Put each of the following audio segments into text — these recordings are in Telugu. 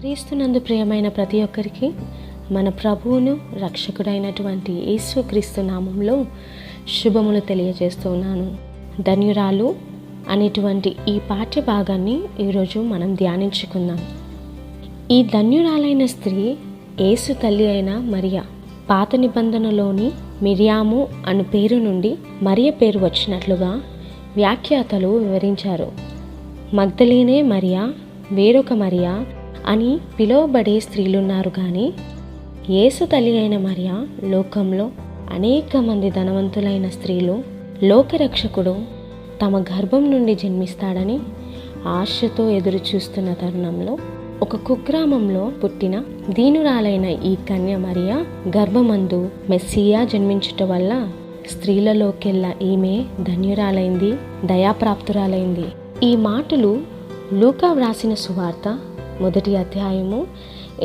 క్రీస్తునందు ప్రియమైన ప్రతి ఒక్కరికి మన ప్రభువును రక్షకుడైనటువంటి యేసుక్రీస్తు నామంలో శుభములు తెలియజేస్తున్నాను. ధన్యురాలు అనేటువంటి ఈ పాఠ్య భాగాన్ని ఈరోజు మనం ధ్యానించుకుందాం. ఈ ధన్యురాలైన స్త్రీ యేసు తల్లి అయిన మరియా. పాత నిబంధనలోని మిరియాము అను పేరు నుండి మరియ పేరు వచ్చినట్లుగా వ్యాఖ్యాతలు వివరించారు. మగ్దలీనే మరియా, వేరొక మరియా అని పిలువబడే స్త్రీలున్నారు. కానీ యేసు తల్లి అయిన మరియా లోకంలో అనేక మంది ధనవంతులైన స్త్రీలు లోకరక్షకుడు తమ గర్భం నుండి జన్మిస్తాడని ఆశతో ఎదురు చూస్తున్న తరుణంలో ఒక కుగ్రామంలో పుట్టిన దీనురాలైన ఈ కన్య మరియా గర్భమందు మెస్సియా జన్మించుట వల్ల స్త్రీలలోకెల్లా ఈమె ధన్యురాలైంది, దయాప్రాప్తురాలైంది. ఈ మాటలు లూకా వ్రాసిన సువార్త 1వ అధ్యాయము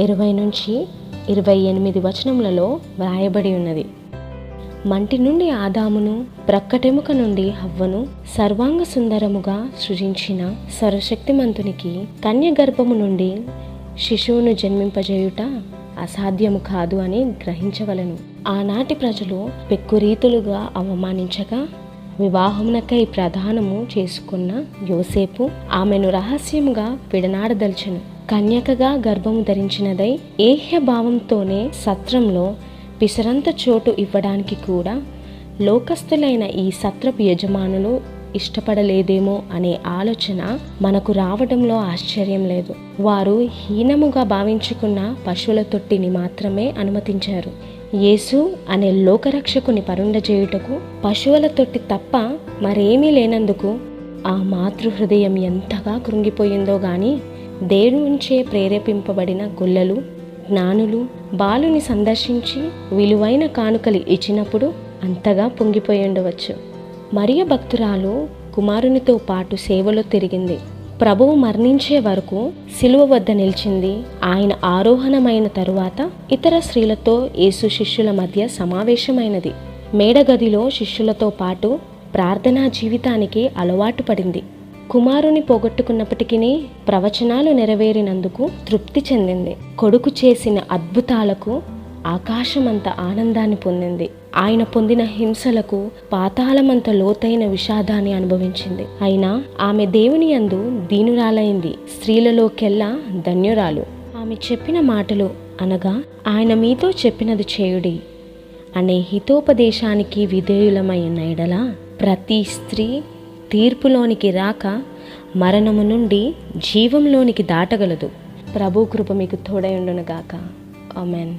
20 నుంచి 28 వచనములలో వ్రాయబడి ఉన్నది. మంటి నుండి ఆదామును, ప్రక్కటెముక నుండి హవ్వను సర్వాంగ సుందరముగా సృజించిన సర్వశక్తిమంతునికి కన్య గర్భము నుండి శిశువును జన్మింపజేయుట అసాధ్యము కాదు అని గ్రహించవలను. ఆనాటి ప్రజలు పెక్కురీతులుగా అవమానించగా వివాహమునకై ప్రదానము చేసుకున్న యోసేపు ఆమెను రహస్యముగా విడనాడదల్చెను. కన్యకగా గర్భము ధరించినదై ఏహ్య భావంతోనే సత్రంలో పిసరంత చోటు ఇవ్వడానికి కూడా లోకస్తులైన ఈ సత్రపు యజమానులు ఇష్టపడలేదేమో అనే ఆలోచన మనకు రావడంలో ఆశ్చర్యం లేదు. వారు హీనముగా భావించుకున్న పశువుల తొట్టిని మాత్రమే అనుమతించారు. యేసు అనే లోకరక్షకుని పరుండజేయుటకు పశువుల తొట్టి తప్ప మరేమీ లేనందుకు ఆ మాతృహృదయం ఎంతగా కృంగిపోయిందో గాని దేవుని నుంచే ప్రేరేపింపబడిన గొల్లలు, జ్ఞానులు బాలుని సందర్శించి విలువైన కానుకలు ఇచ్చినప్పుడు అంతగా పొంగిపోయి ఉండవచ్చు. మరియ భక్తురాలు కుమారునితో పాటు సేవలో తిరిగింది. ప్రభువు మరణించే వరకు సిలువ వద్ద నిలిచింది. ఆయన ఆరోహణమైన తరువాత ఇతర స్త్రీలతో యేసు శిష్యుల మధ్య సమావేశమైనది. మేడగదిలో శిష్యులతో పాటు ప్రార్థనా జీవితానికి అలవాటు పడింది. కుమారుని పోగొట్టుకున్నప్పటికీ ప్రవచనాలు నెరవేరినందుకు తృప్తి చెందింది. కొడుకు చేసిన అద్భుతాలకు ఆకాశమంత ఆనందాన్ని పొందింది. ఆయన పొందిన హింసలకు పాతాళమంత లోతైన విషాదాన్ని అనుభవించింది. అయినా ఆమె దేవుని యందు దీనురాలైంది, స్త్రీలలోకెల్లా ధన్యురాలు. ఆమె చెప్పిన మాటలు అనగా ఆయన మీతో చెప్పినది చేయుడి అనే హితోపదేశానికి విధేయులమైన ఎడల ప్రతి స్త్రీ తీర్పులోనికి రాక మరణము నుండి జీవంలోనికి దాటగలదు. ప్రభు కృప మీకు తోడై ఉండును గాక. ఆమెన్.